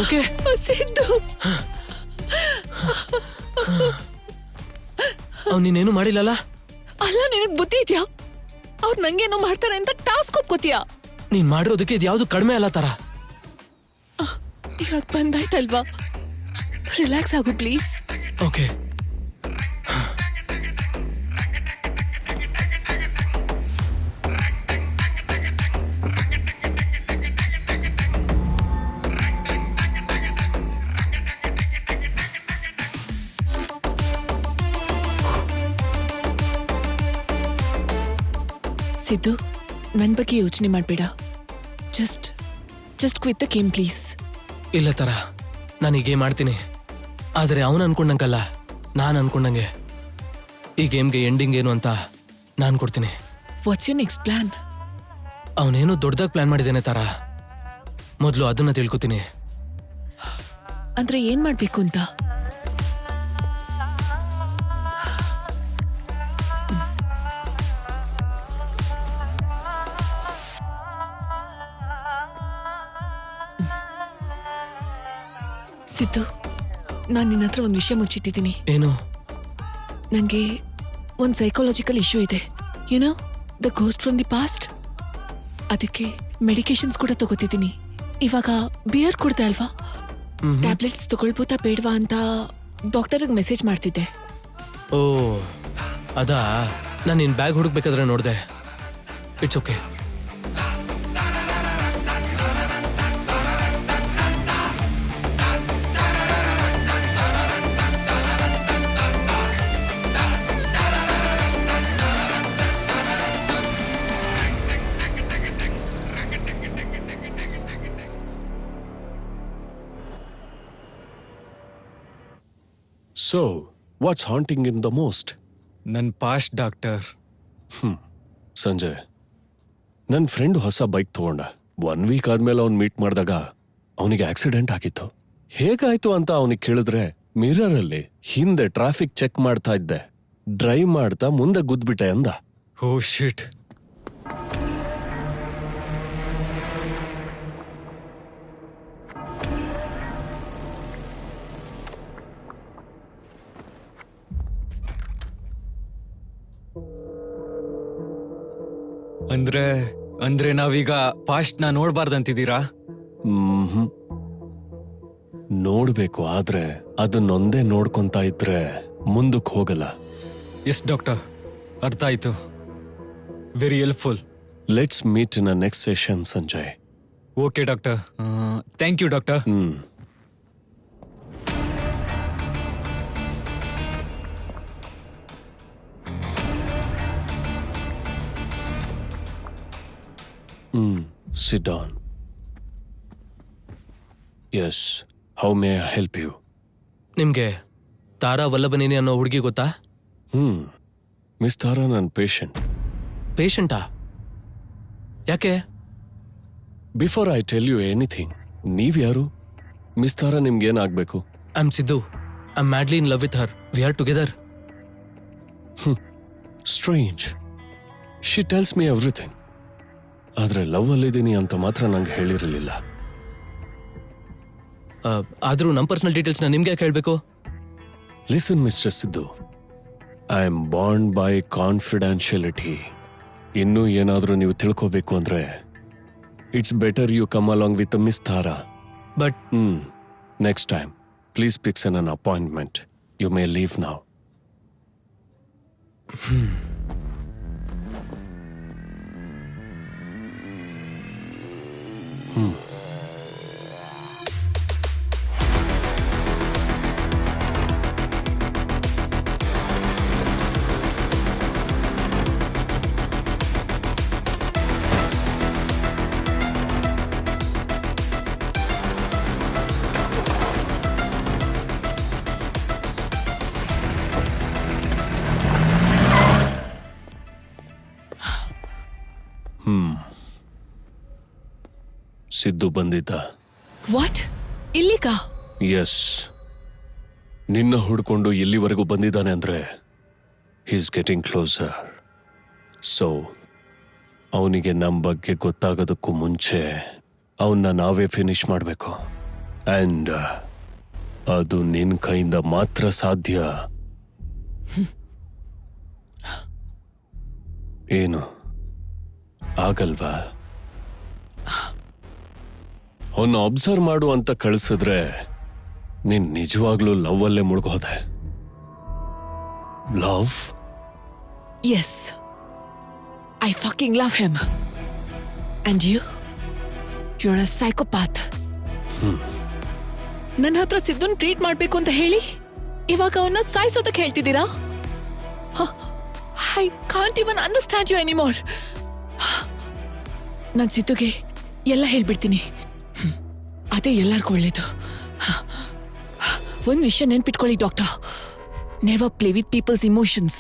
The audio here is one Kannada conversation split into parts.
ಓಕೆ ಸಿದ್ದು ನೀನೇನು ಮಾಡಿಲ್ಲಲ್ಲ? ಅಲ್ಲ ನಿನಗ್ ಬುದ್ಧಿ ಇದ್ಯಾ? ಅವ್ರು ನಂಗೇನೋ ಮಾಡ್ತಾರೆ ಅಂತ ಟಾಸ್ಕ್ ಒಪ್ಕೋತೀಯಾ? ನೀನ್ ಮಾಡಿರೋದಕ್ಕೆ ಇದು ಯಾವ್ದು ಕಡಿಮೆ ಅಲ್ಲ ತರ. ಇವಾಗ ಬಂದಾಯ್ತಲ್ವಾ, ರಿಲ್ಯಾಕ್ಸ್ ಆಗು ಪ್ಲೀಸ್. ಓಕೆ. ಸಿದ್ದು, ನನ್ ಬಗ್ಗೆ ಯೋಚನೆ ಮಾಡ್ಬೇಡ. Just quit the game please. ಇಲ್ಲ ತರ, ನಾನು ಈ ಗೇಮ್ ಆಡ್ತೀನಿ, ಆದರೆ ಅವನು ಅನ್ಕೊಂಡಂಗಲ್ಲ, ನಾನು ಅನ್ಕೊಂಡಂಗೆ. ಈ ಗೇಮ್ಗೆ ಎಂಡಿಂಗ್ ಏನು ಅಂತ ನಾನು ಕೊಡ್ತೀನಿ. What's your next plan? ಅವನೇನೋ ದೊಡ್ಡದಾಗಿ ಪ್ಲಾನ್ ಮಾಡಿದ್ದೇನೆ ತರ. ಮೊದಲು ಅದನ್ನ ತಿಳ್ಕೊತೀನಿ. ಅಂದ್ರೆ ಏನ್ ಮಾಡ್ಬೇಕು ಅಂತ? ಸಿದ್ದು, ನಾನು ನಿನ್ನ ಹತ್ರ ಒಂದು ವಿಷಯ ಮುಚ್ಚಿಟ್ಟಿದ್ದೀನಿ. ಏನು? ನನಗೆ ಒಂದು ಸೈಕಾಲಜಿಕಲ್ ಇಶ್ಯೂ ಇದೆ. YONO, the ghost from the past. ಅದಕ್ಕೆ ಮೆಡಿಕೇಶನ್ಸ್ ಕೂಡ ತಗೋತಿದ್ದೀನಿ. ಇವಾಗ ಬಿಯರ್ ಕುಡ್ದೆ ಅಲ್ವಾ, ಟ್ಯಾಬ್ಲೆಟ್ಸ್ ತಗೊಳ್ಬೋದಾ ಬೇಡವಾ ಅಂತ ಡಾಕ್ಟರ್ಗೆ ಮೆಸೇಜ್ ಮಾಡ್ತಿದ್ದೆ. ಓ ಅದಾ, ನಾನು ನಿನ್ನ ಬ್ಯಾಗ್ ಹುಡುಕ್ಬೇಕಾದ್ರೆ ನೋಡಿದೆ. It's okay. So, what's haunting him the most? ನನ್ ಪಾಸ್ಟ್ ಡಾಕ್ಟರ್. ಸಂಜಯ್, ನನ್ನ ಫ್ರೆಂಡ್ ಹೊಸ ಬೈಕ್ ತಗೊಂಡ. 1 ವೀಕ್ ಆದ್ಮೇಲೆ ಅವ್ನು ಮೀಟ್ ಮಾಡಿದಾಗ ಅವನಿಗೆ ಆಕ್ಸಿಡೆಂಟ್ ಆಗಿತ್ತು. ಹೇಗಾಯ್ತು ಅಂತ ಅವನಿಗೆ ಕೇಳಿದ್ರೆ, ಮಿರರ್ ಅಲ್ಲಿ ಹಿಂದೆ ಟ್ರಾಫಿಕ್ ಚೆಕ್ ಮಾಡ್ತಾ ಇದ್ದೆ, ಡ್ರೈವ್ ಮಾಡ್ತಾ ಮುಂದೆ ಗುದ್ಬಿಟ್ಟೆ ಅಂದ. ಓ ಶಿಟ್. ಅಂದ್ರೆ ನಾವೀಗ ಪಾಸ್ಟ್ ನ ನೋಡ್ಬಾರ್ದಂತಿದ್ದೀರಾ? ನೋಡ್ಬೇಕು, ಆದ್ರೆ ಅದನ್ನೊಂದೇ ನೋಡ್ಕೊಂತ ಇದ್ರೆ ಮುಂದಕ್ಕೆ ಹೋಗಲ್ಲ. ಎಸ್ ಡಾಕ್ಟರ್, ಅರ್ಥ ಆಯ್ತು. Very helpful. Let's meet in a next session Sanjay. Okay doctor, thank you doctor. Sit down. Yes, how may I help you? ನಿಮ್ಗೆ ತಾರಾ ವಲ್ಲಭನೇನಿ ಅನ್ನೋ ಹುಡುಗಿ ಗೊತ್ತಾ? ಮಿಸ್ ತಾರಾ ನನ್ನ ಪೇಷಂಟ್. ಪೇಷಂಟಾ? ಯಾಕೆ? Before I tell you anything, ನೀವ್ ಯಾರು? ಮಿಸ್ ತಾರಾ ನಿಮ್ಗೇನಾಗ್ಬೇಕು? I am Siddu. I am madly in love with her. We are together. Strange. She tells me everything. ಆದ್ರೆ ಲವ್ ಅಲ್ಲಿದ್ದೀನಿ ಅಂತ ಮಾತ್ರ ನಂಗೆ ಹೇಳಿರಲಿಲ್ಲ. ಆದ್ರೂ ನಮ್ಮ ಪರ್ಸನಲ್ ಡೀಟೇಲ್ಸ್ನ ನಿಮ್ಗೆ ಯಾಕೆ ಹೇಳ್ಬೇಕು? Listen mister Siddu, I am bound by confidentiality. ಇನ್ನೂ ಏನಾದ್ರೂ ನೀವು ತಿಳ್ಕೋಬೇಕು ಅಂದ್ರೆ it's better you come along with miss Tara. But next time please fix an appointment. You may leave now. Siddu ಬಂದಿದ್ದ. ವಾಟ್? ಇಲ್ಲಿಗ? ಎಸ್, ನಿನ್ನ ಹುಡ್ಕೊಂಡು ಇಲ್ಲಿವರೆಗೂ ಬಂದಿದ್ದಾನೆ ಅಂದ್ರೆ ಹೀಸ್ ಗೆಟಿಂಗ್ ಕ್ಲೋಸರ್. ಸೊ ಅವನಿಗೆ ನಮ್ಮ ಬಗ್ಗೆ ಗೊತ್ತಾಗೋದಕ್ಕೂ ಮುಂಚೆ ಅವನ್ನ ನಾವೇ ಫಿನಿಶ್ ಮಾಡಬೇಕು. ಅಂಡ್ ಅದು ನಿನ್ ಕೈಯಿಂದ ಮಾತ್ರ ಸಾಧ್ಯ. ಏನು ಆಗಲ್ವಾ? ಅವನ್ನ ಅಬ್ಸರ್ವ್ ಮಾಡು ಅಂತ ಕಳಿಸಿದ್ರೆ ನೀನ್ ನಿಜವಾಗ್ಲೂ ಲವ್ ಅಲ್ಲೇ ಮುಳುಗೋದೆ. Love? Yes. I fucking love him. And you? You're a psychopath. ನನ್ನ ಹತ್ರ ಸಿದ್ದುನ್ ಟ್ರೀಟ್ ಮಾಡ್ಬೇಕು ಅಂತ ಹೇಳಿ ಇವಾಗ ಅವನ್ನ ಸಾಯಿಸೋದಕ್ಕೆ ಹೇಳ್ತಿದ್ದೀರಾ? I can't even understand you anymore. ನಾನು ಸಿದ್ದುಗೆ ಎಲ್ಲ ಹೇಳ್ಬಿಡ್ತೀನಿ. ಅದೇ ಎಲ್ಲರಿಗೂ ಒಳ್ಳೇದು. ಒಂದು ವಿಷಯ ನೆನ್ಪಿಟ್ಕೊಳ್ಳಿ doctor, never play with people's emotions.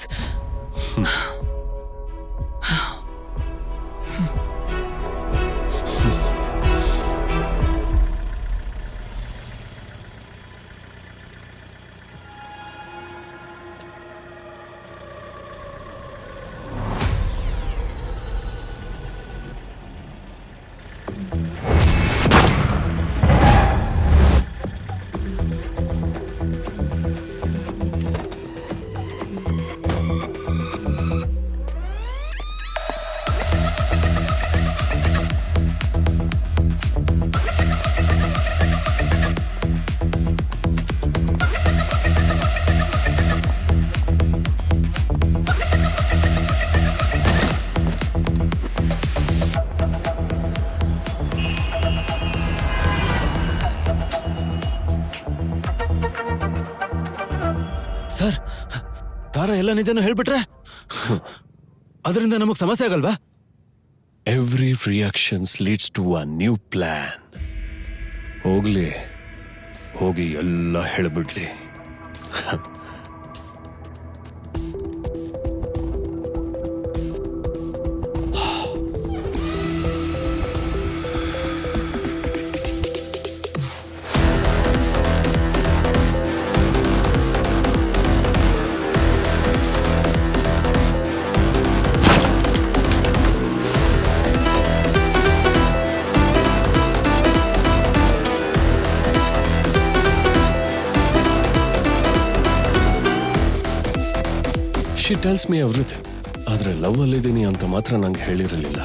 Sir, Tara ಎಲ್ಲ ನಿಜನೂ ಹೇಳ್ಬಿಟ್ರೆ ಅದರಿಂದ ನಮಗ್ ಸಮಸ್ಯೆ ಆಗಲ್ವಾ? Every reactions leads to a new plan. ಹೋಗ್ಲಿ, ಹೋಗಿ ಎಲ್ಲ ಹೇಳ್ಬಿಡ್ಲಿ. She tells me everything. ಆದ್ರೆ ಲವ್ ಅಲ್ಲಿದ್ದೀನಿ ಅಂತ ಮಾತ್ರ ನಂಗೆ ಹೇಳಿರಲಿಲ್ಲ.